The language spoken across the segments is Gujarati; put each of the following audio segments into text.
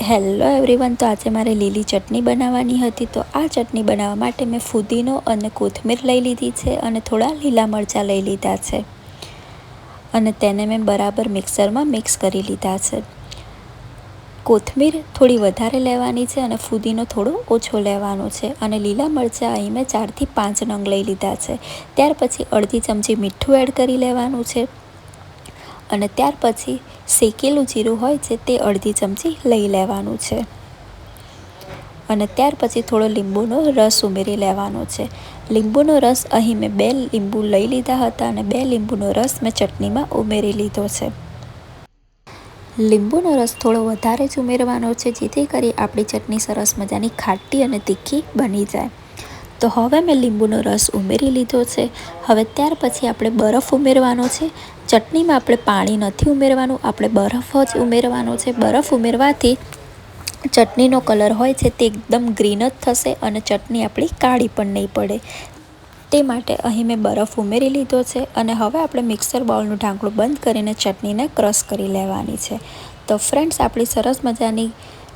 હેલો એવરીવન, તો આજે મારે લીલી ચટણી બનાવવાની હતી. તો આ ચટણી બનાવવા માટે મેં ફુદીનો અને કોથમીર લઈ લીધી છે અને થોડા લીલા મરચાં લઈ લીધા છે અને તેને મેં બરાબર મિક્સરમાં મિક્સ કરી લીધા છે. કોથમીર થોડી વધારે લેવાની છે અને ફુદીનો થોડો ઓછો લેવાનો છે અને લીલા મરચાં અહીં મેં 4 થી 5 નંગ લઈ લીધા છે. ત્યાર પછી અડધી ચમચી મીઠું એડ કરી લેવાનું છે અને ત્યાર પછી શેકેલું જીરું હોય છે તે અડધી ચમચી લઈ લેવાનું છે અને ત્યાર પછી થોડો લીંબુનો રસ ઉમેરી લેવાનો છે. લીંબુનો રસ અહીં મેં 2 લીંબુ લઈ લીધા હતા અને 2 લીંબુનો રસ મેં ચટણીમાં ઉમેરી લીધો છે. લીંબુનો રસ થોડો વધારે જ ઉમેરવાનો છે જેથી કરી આપણી ચટણી સરસ મજાની ખાટી અને તીખી બની જાય. તો હવે મેં લીંબુનો રસ ઉમેરી લીધો છે. હવે ત્યાર પછી આપણે બરફ ઉમેરવાનો છે. ચટણીમાં આપણે પાણી નથી ઉમેરવાનું, આપણે બરફ જ ઉમેરવાનો છે. બરફ ઉમેરવાથી ચટણીનો કલર હોય છે તે એકદમ ગ્રીન જ થશે અને ચટણી આપણી કાળી પણ નહીં પડે. તે માટે અહીં મેં બરફ ઉમેરી લીધો છે અને હવે આપણે મિક્સર બાઉલનું ઢાંકણું બંધ કરીને ચટણીને ક્રશ કરી લેવાની છે. તો ફ્રેન્ડ્સ, આપણી સરસ મજાની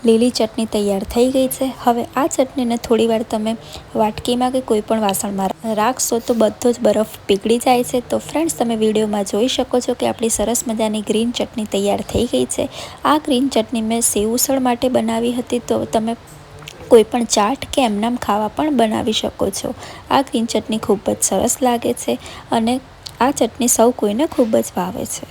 લીલી ચટણી તૈયાર થઈ ગઈ છે. હવે આ ચટણીને થોડીવાર તમે વાટકીમાં કે કોઈ પણ વાસણમાં રાખશો તો બધો જ બરફ પીગળી જાય છે. તો ફ્રેન્ડ્સ, તમે વિડીયોમાં જોઈ શકો છો કે આપણી સરસ મજાની ગ્રીન ચટણી તૈયાર થઈ ગઈ છે. આ ગ્રીન ચટણી મેં સેવ ઉસળ માટે બનાવી હતી. તો તમે કોઈ પણ ચાટ કે એમનામ ખાવા પણ બનાવી શકો છો. આ ગ્રીન ચટણી ખૂબ જ સરસ લાગે છે અને આ ચટણી સૌ કોઈને ખૂબ જ ભાવે છે.